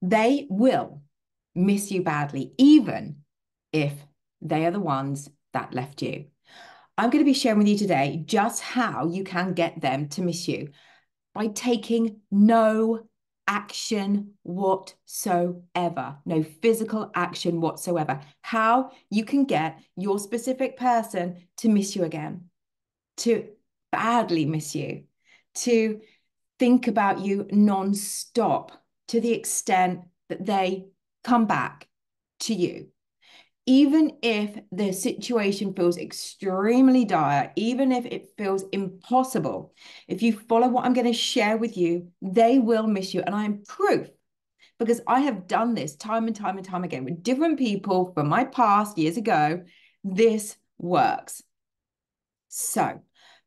They will miss you badly, even if they are the ones that left you. I'm going to be sharing with you today just how you can get them to miss you by taking no action whatsoever, no physical action whatsoever. How you can get your specific person to miss you again, to badly miss you, to think about you non-stop to the extent that they come back to you. Even if the situation feels extremely dire, even if it feels impossible, if you follow what I'm going to share with you, they will miss you. And I am proof, because I have done this time and time and time again with different people from my past years ago. This works. So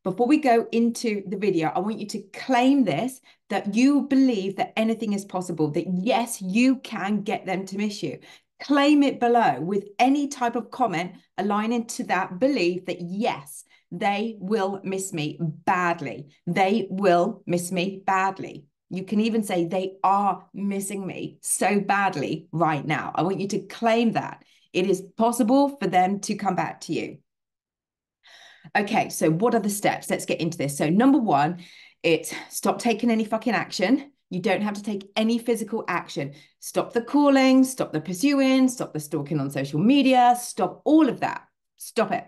before we go into the video, I want you to claim this, that you believe that anything is possible, that yes, you can get them to miss you. Claim it below with any type of comment aligning to that belief that yes, they will miss me badly. They will miss me badly. You can even say they are missing me so badly right now. I want you to claim that. It is possible for them to come back to you. Okay, so what are the steps? Let's get into this. So number one, it's stop taking any fucking action. You don't have to take any physical action. Stop the calling, stop the pursuing, stop the stalking on social media, stop all of that. Stop it.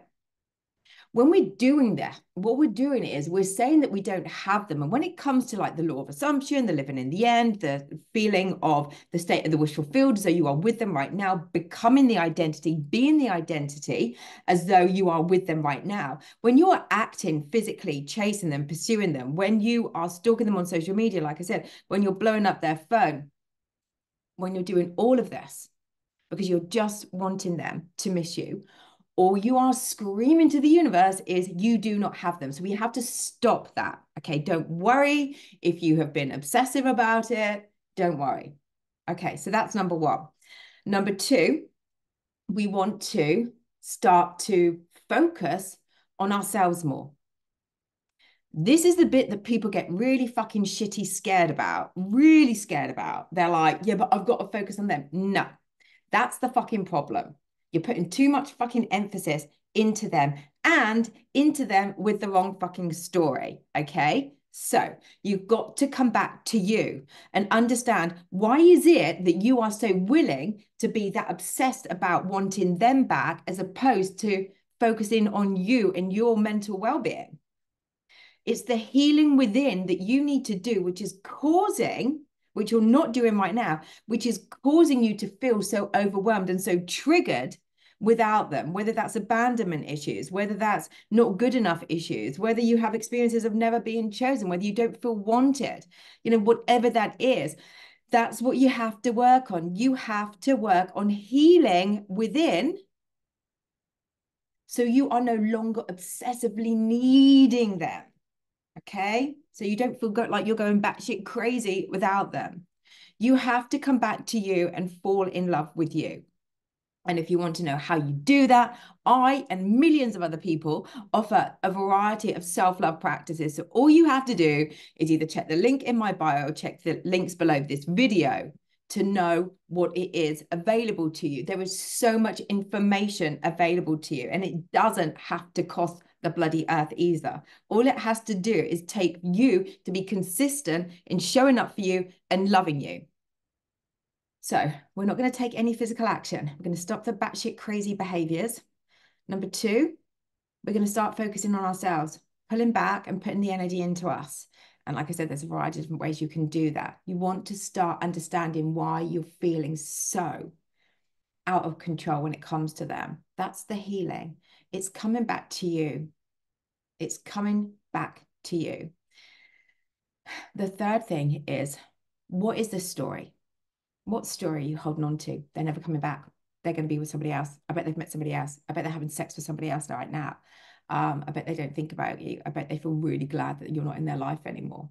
When we're doing that, what we're doing is we're saying that we don't have them. And when it comes to like the law of assumption, the living in the end, the feeling of the state of the wish fulfilled, as though you are with them right now, becoming the identity, being the identity as though you are with them right now. When you're acting physically, chasing them, pursuing them, when you are stalking them on social media, like I said, when you're blowing up their phone, when you're doing all of this, because you're just wanting them to miss you, or you are screaming to the universe is you do not have them. So we have to stop that. Okay, don't worry if you have been obsessive about it. Don't worry. Okay, so that's number one. Number two, we want to start to focus on ourselves more. This is the bit that people get really fucking shitty scared about, really scared about. They're like, yeah, but I've got to focus on them. No, that's the fucking problem. You're putting too much fucking emphasis into them and into them with the wrong fucking story. Okay. So you've got to come back to you and understand, why is it that you are so willing to be that obsessed about wanting them back as opposed to focusing on you and your mental well-being? It's the healing within that you need to do, which is causing, which you're not doing right now, which is causing you to feel so overwhelmed and so triggered without them, whether that's abandonment issues, whether that's not good enough issues, whether you have experiences of never being chosen, whether you don't feel wanted, whatever that is. That's what you have to work on. You have to work on healing within, so you are no longer obsessively needing them. Okay, so you don't feel like you're going batshit crazy without them. You have to come back to you and fall in love with you. And if you want to know how you do that, I and millions of other people offer a variety of self-love practices. So all you have to do is either check the link in my bio or check the links below this video to know what it is available to you. There is so much information available to you, and it doesn't have to cost the bloody earth either. All it has to do is take you to be consistent in showing up for you and loving you. So we're not going to take any physical action. We're going to stop the batshit crazy behaviors. Number two, we're going to start focusing on ourselves, pulling back and putting the energy into us. And like I said, there's a variety of different ways you can do that. You want to start understanding why you're feeling so out of control when it comes to them. That's the healing. It's coming back to you. It's coming back to you. The third thing is, what is the story? What story are you holding on to? They're never coming back. They're going to be with somebody else. I bet they've met somebody else. I bet they're having sex with somebody else right now. I bet they don't think about you. I bet they feel really glad that you're not in their life anymore.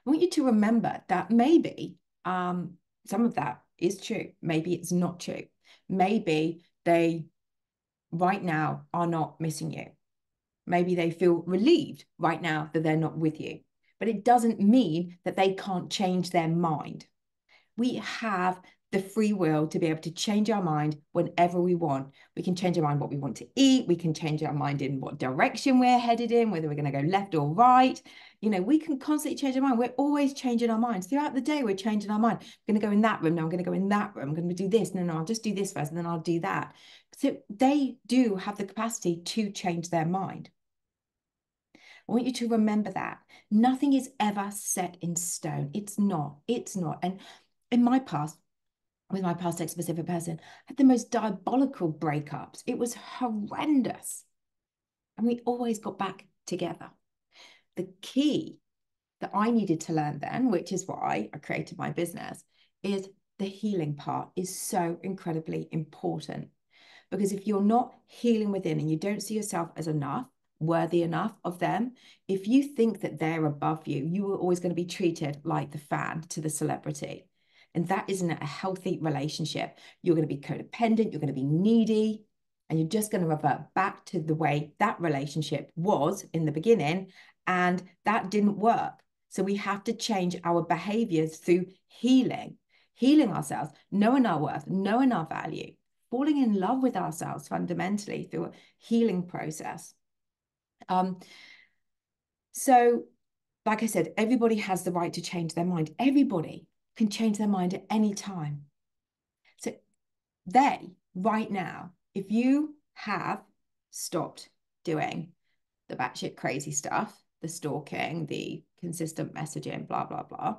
I want you to remember that maybe some of that is true. Maybe it's not true. Maybe they right now are not missing you. Maybe they feel relieved right now that they're not with you. But it doesn't mean that they can't change their mind. We have the free will to be able to change our mind whenever we want. We can change our mind what we want to eat. We can change our mind in what direction we're headed in, whether we're going to go left or right. You know, we can constantly change our mind. We're always changing our minds. Throughout the day, we're changing our mind. I'm going to go in that room. No, I'm going to go in that room. I'm going to do this. No, I'll just do this first, and then I'll do that. So they do have the capacity to change their mind. I want you to remember that. Nothing is ever set in stone. It's not. It's not. And in my past, with my past ex-specific person, I had the most diabolical breakups. It was horrendous. And we always got back together. The key that I needed to learn then, which is why I created my business, is the healing part is so incredibly important. Because if you're not healing within and you don't see yourself as enough, worthy enough of them, if you think that they're above you, you are always going to be treated like the fan to the celebrity. And that isn't a healthy relationship. You're going to be codependent, you're going to be needy, and you're just going to revert back to the way that relationship was in the beginning. And that didn't work. So we have to change our behaviors through healing ourselves, knowing our worth, knowing our value, falling in love with ourselves fundamentally through a healing process. So, like I said, everybody has the right to change their mind. Everybody can change their mind at any time. So right now, if you have stopped doing the batshit crazy stuff, the stalking, the consistent messaging, blah, blah, blah,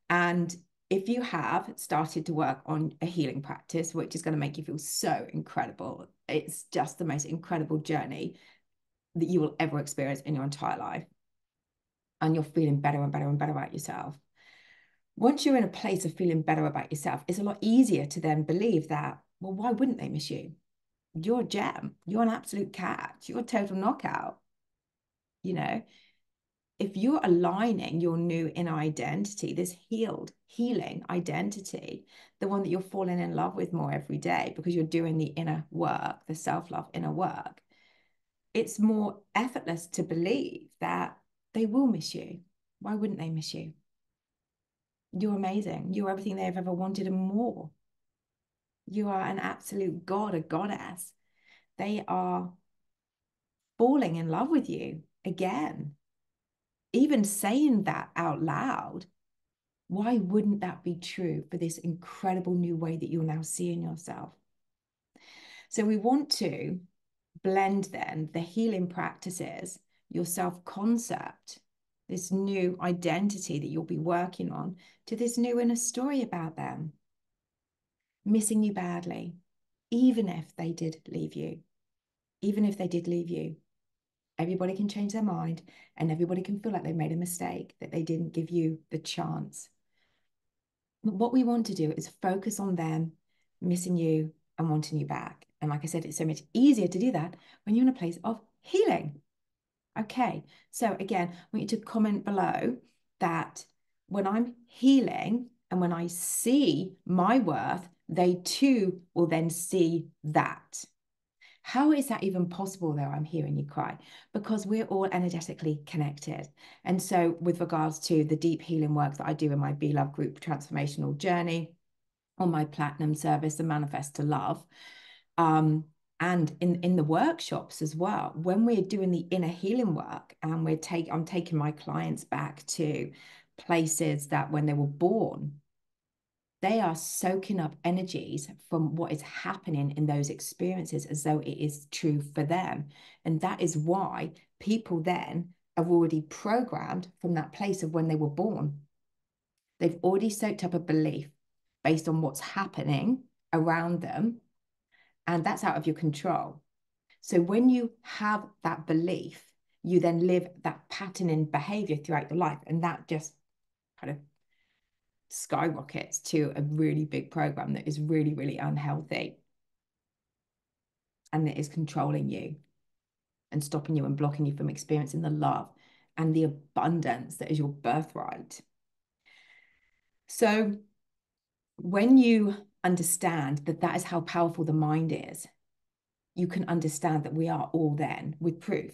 and if you have started to work on a healing practice, which is going to make you feel so incredible, it's just the most incredible journey that you will ever experience in your entire life. And you're feeling better and better and better about yourself. Once you're in a place of feeling better about yourself, it's a lot easier to then believe that, well, why wouldn't they miss you? You're a gem. You're an absolute catch. You're a total knockout. You know, if you're aligning your new inner identity, this healing identity, the one that you're falling in love with more every day because you're doing the inner work, the self-love inner work, it's more effortless to believe that they will miss you. Why wouldn't they miss you? You're amazing. You're everything they've ever wanted and more. You are an absolute god, a goddess. They are falling in love with you again. Even saying that out loud, why wouldn't that be true for this incredible new way that you're now seeing yourself? So we want to blend then the healing practices, your self-concept, this new identity that you'll be working on, to this new inner story about them missing you badly, even if they did leave you. Even if they did leave you, everybody can change their mind and everybody can feel like they made a mistake, that they didn't give you the chance. But what we want to do is focus on them missing you and wanting you back. And like I said, it's so much easier to do that when you're in a place of healing. Okay, so again, I want you to comment below that when I'm healing and when I see my worth, they too will then see that. How is that even possible, though? I'm hearing you cry, because we're all energetically connected. And so, with regards to the deep healing work that I do in my Be Love group transformational journey, on my platinum service, the Manifest to Love, and in the workshops as well, when we're doing the inner healing work, and I'm taking my clients back to places that when they were born, they are soaking up energies from what is happening in those experiences as though it is true for them. And that is why people then are already programmed from that place of when they were born. They've already soaked up a belief based on what's happening around them, and that's out of your control. So when you have that belief, you then live that pattern in behavior throughout your life, and that just kind of skyrockets to a really big program that is really, really unhealthy and that is controlling you and stopping you and blocking you from experiencing the love and the abundance that is your birthright. So when you understand that that is how powerful the mind is, you can understand that we are all then with proof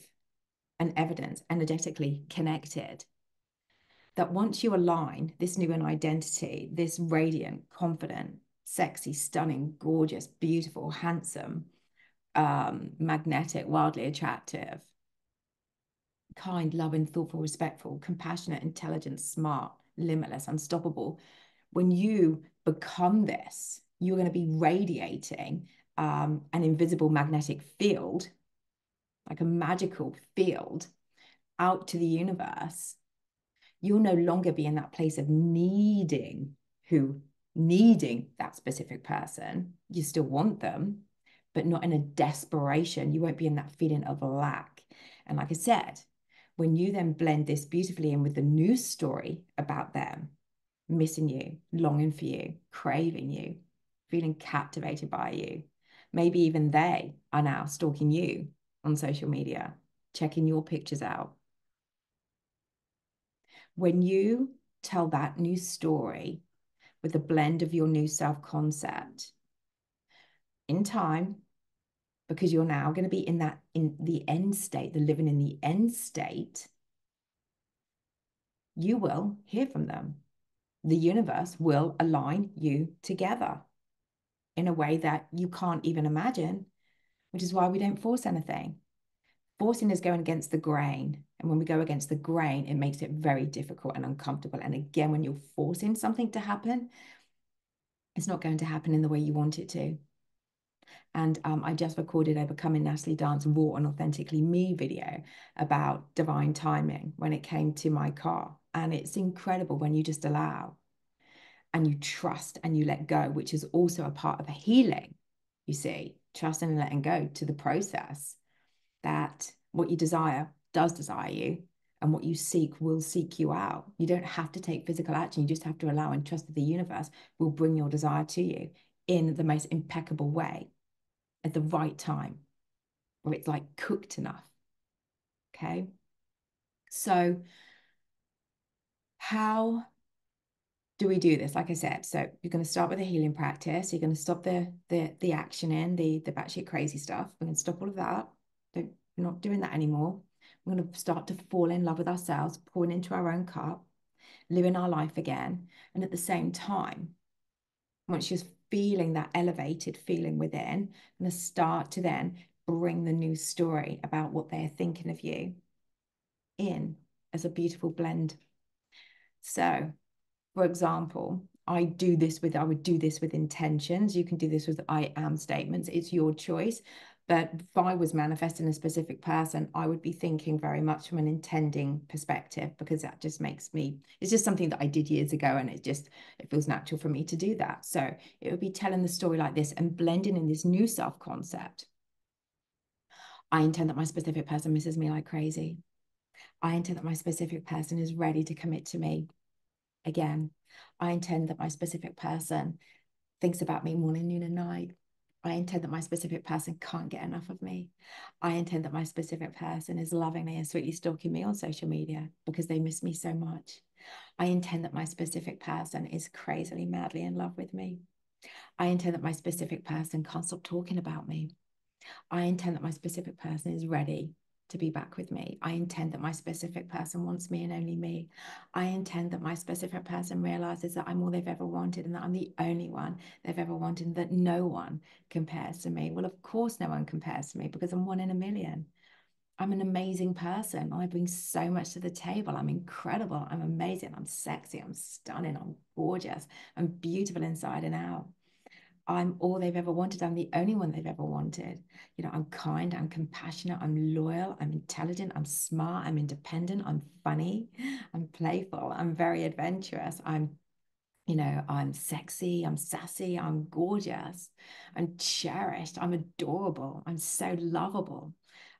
and evidence energetically connected. that once you align this new identity, this radiant, confident, sexy, stunning, gorgeous, beautiful, handsome, magnetic, wildly attractive, kind, loving, thoughtful, respectful, compassionate, intelligent, smart, limitless, unstoppable. When you become this, you're going to be radiating an invisible magnetic field, like a magical field, out to the universe. You'll no longer be in that place of needing that specific person. You still want them, but not in a desperation. You won't be in that feeling of lack. And like I said, when you then blend this beautifully in with the new story about them, missing you, longing for you, craving you, feeling captivated by you, maybe even they are now stalking you on social media, checking your pictures out. When you tell that new story with a blend of your new self-concept in time, because you're now going to be in the end state, the living in the end state, you will hear from them. The universe will align you together in a way that you can't even imagine, which is why we don't force anything. Forcing is going against the grain. And when we go against the grain, it makes it very difficult and uncomfortable. And again, when you're forcing something to happen, it's not going to happen in the way you want it to. And I just recorded a Becoming Natalie Dance Raw and Authentically Me video about divine timing when it came to my car. And it's incredible when you just allow and you trust and you let go, which is also a part of a healing, you see, trusting and letting go to the process that what you desire does desire you, and what you seek will seek you out. You don't have to take physical action. You just have to allow and trust that the universe will bring your desire to you in the most impeccable way at the right time, where it's like cooked enough. Okay. So how do we do this? Like I said, so you're going to start with a healing practice. You're going to stop the action in the batshit crazy stuff. We're going to stop all of that. We're not doing that anymore. We're going to start to fall in love with ourselves, pouring into our own cup, living our life again. And at the same time, once you're feeling that elevated feeling within, I'm going to start to then bring the new story about what they're thinking of you in as a beautiful blend. So, for example, I would do this with intentions. You can do this with I am statements. It's your choice. But if I was manifesting a specific person, I would be thinking very much from an intending perspective, because that just makes me, it's just something that I did years ago, and it feels natural for me to do that. So it would be telling the story like this and blending in this new self-concept. I intend that my specific person misses me like crazy. I intend that my specific person is ready to commit to me again. I intend that my specific person thinks about me morning, noon, and night. I intend that my specific person can't get enough of me. I intend that my specific person is lovingly and sweetly stalking me on social media because they miss me so much. I intend that my specific person is crazily, madly in love with me. I intend that my specific person can't stop talking about me. I intend that my specific person is ready to be back with me. I intend that my specific person wants me and only me. I intend that my specific person realizes that I'm all they've ever wanted, and that I'm the only one they've ever wanted, and that no one compares to me. Well, of course, no one compares to me, because I'm one in a million. I'm an amazing person. I bring so much to the table. I'm incredible. I'm amazing. I'm sexy. I'm stunning. I'm gorgeous. I'm beautiful inside and out. I'm all they've ever wanted. I'm the only one they've ever wanted. You know, I'm kind, I'm compassionate, I'm loyal, I'm intelligent, I'm smart, I'm independent, I'm funny, I'm playful, I'm very adventurous. I'm sexy, I'm sassy, I'm gorgeous, I'm cherished, I'm adorable, I'm so lovable,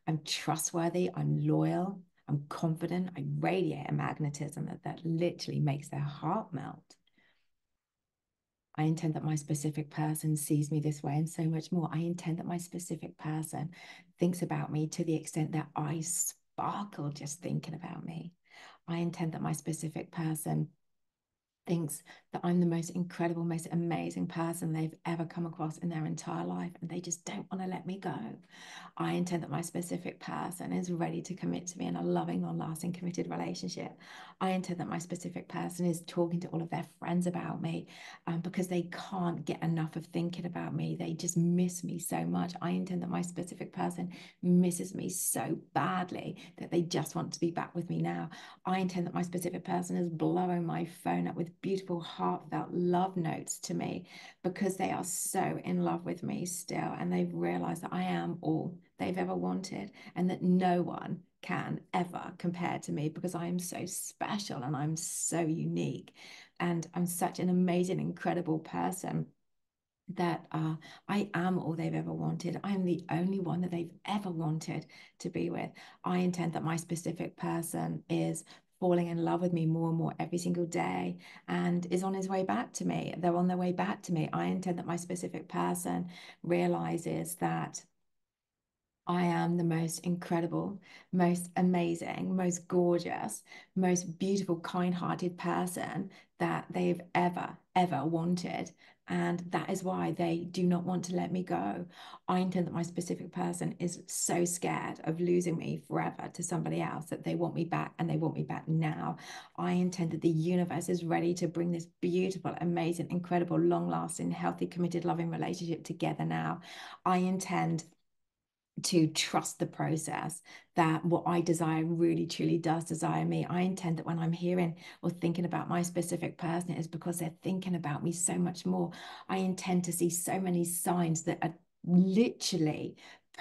I'm trustworthy, I'm loyal, I'm confident, I radiate a magnetism that literally makes their heart melt. I intend that my specific person sees me this way and so much more. I intend that my specific person thinks about me to the extent that I sparkle just thinking about me. I intend that my specific person thinks that I'm the most incredible, most amazing person they've ever come across in their entire life, and they just don't want to let me go. I intend that my specific person is ready to commit to me in a loving, long-lasting, committed relationship. I intend that my specific person is talking to all of their friends about me because they can't get enough of thinking about me. They just miss me so much. I intend that my specific person misses me so badly that they just want to be back with me now. I intend that my specific person is blowing my phone up with beautiful, heartfelt love notes to me because they are so in love with me still. And they've realized that I am all they've ever wanted and that no one can ever compare to me because I am so special and I'm so unique. And I'm such an amazing, incredible person that I am all they've ever wanted. I am the only one that they've ever wanted to be with. I intend that my specific person is falling in love with me more and more every single day and is on his way back to me. They're on their way back to me. I intend that my specific person realizes that I am the most incredible, most amazing, most gorgeous, most beautiful, kind-hearted person that they've ever wanted. And that is why they do not want to let me go. I intend that my specific person is so scared of losing me forever to somebody else that they want me back and they want me back now. I intend that the universe is ready to bring this beautiful, amazing, incredible, long-lasting, healthy, committed, loving relationship together now. I intend to trust the process, that what I desire really truly does desire me. I intend that when I'm hearing or thinking about my specific person, it is because they're thinking about me so much more. I intend to see so many signs that are literally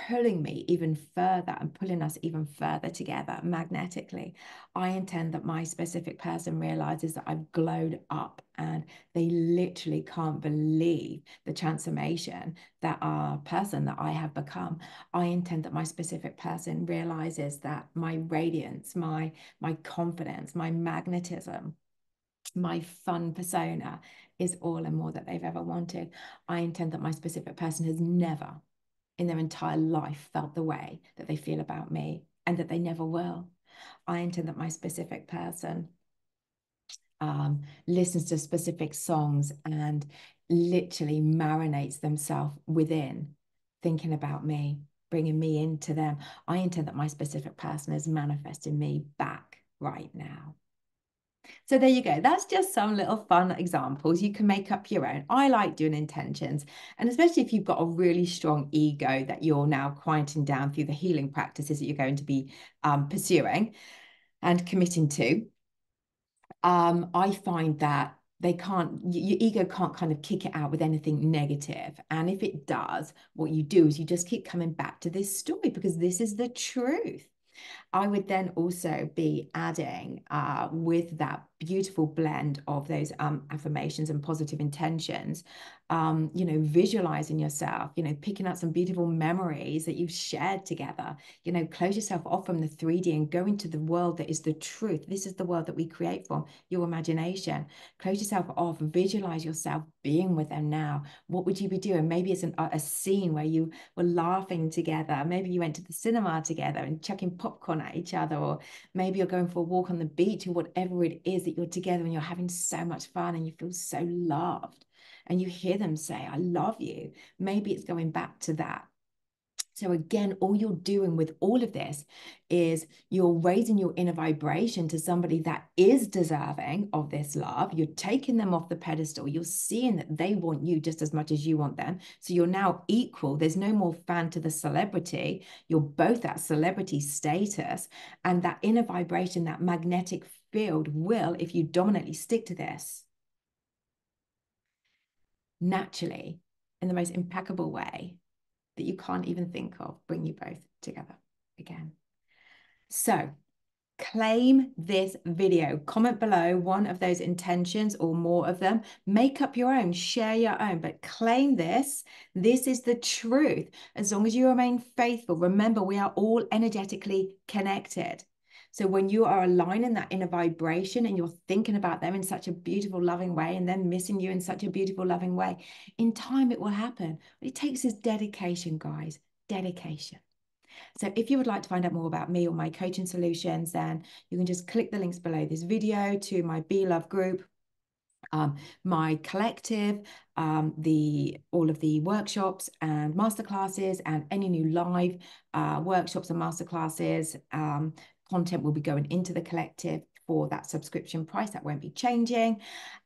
pulling me even further and pulling us even further together magnetically. I intend that my specific person realizes that I've glowed up and they literally can't believe the transformation that our person that I have become. I intend that my specific person realizes that my radiance, my confidence, my magnetism, my fun persona is all and more that they've ever wanted. I intend that my specific person has never in their entire life felt the way that they feel about me and that they never will. I intend that my specific person listens to specific songs and literally marinates themselves within thinking about me, bringing me into them. I intend that my specific person is manifesting me back right now. So there you go. That's just some little fun examples. You can make up your own. I like doing intentions. And especially if you've got a really strong ego that you're now quieting down through the healing practices that you're going to be pursuing and committing to. I find that your ego can't kind of kick it out with anything negative. And if it does, what you do is you just keep coming back to this story because this is the truth. I would then also be adding with that beautiful blend of those affirmations and positive intentions, visualizing yourself, picking up some beautiful memories that you've shared together, close yourself off from the 3D and go into the world that is the truth. This is the world that we create from your imagination. Close yourself off, visualize yourself being with them now. What would you be doing? Maybe it's a scene where you were laughing together. Maybe you went to the cinema together and chucking popcorn at each other, or maybe you're going for a walk on the beach or whatever it is that you're together and you're having so much fun and you feel so loved and you hear them say, I love you. Maybe it's going back to that. So again, all you're doing with all of this is you're raising your inner vibration to somebody that is deserving of this love. You're taking them off the pedestal. You're seeing that they want you just as much as you want them. So you're now equal. There's no more fan to the celebrity. You're both at celebrity status. And that inner vibration, that magnetic field will, if you dominantly stick to this, naturally, in the most impeccable way, that you can't even think of, bring you both together again. So claim this video. Comment below one of those intentions or more of them. Make up your own, share your own, but claim this. This is the truth. As long as you remain faithful, remember we are all energetically connected. So when you are aligning that inner vibration and you're thinking about them in such a beautiful, loving way, and then missing you in such a beautiful, loving way, in time it will happen. What it takes is dedication, guys, dedication. So if you would like to find out more about me or my coaching solutions, then you can just click the links below this video to my Be Love group. My collective, all of the workshops and masterclasses, and any new live workshops and masterclasses. Content will be going into the collective for that subscription price. That won't be changing.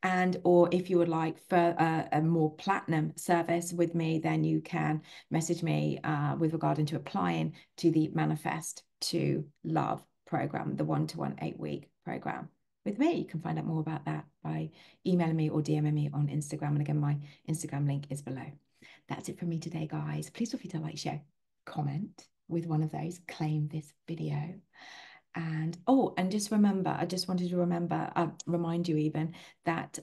And or if you would like for a more platinum service with me, then you can message me with regard to applying to the Manifest to Love program, the 1-to-1 8-week program with me. You can find out more about that by emailing me or DMing me on Instagram. And again, my Instagram link is below. That's it from me today, guys. Please feel free to like, share, comment with one of those, claim this video. And oh, and just remember, I just wanted to remind you even that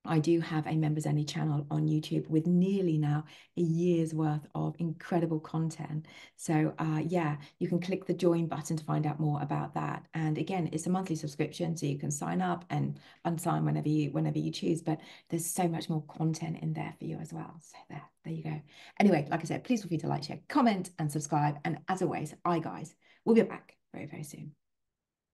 I do have a members only channel on YouTube with nearly now a year's worth of incredible content. So yeah, you can click the join button to find out more about that. And again, it's a monthly subscription, so you can sign up and unsign whenever you choose. But there's so much more content in there for you as well. So there you go. Anyway, like I said, please feel free to like, share, comment, and subscribe. And as always, guys, we'll be back very, very soon.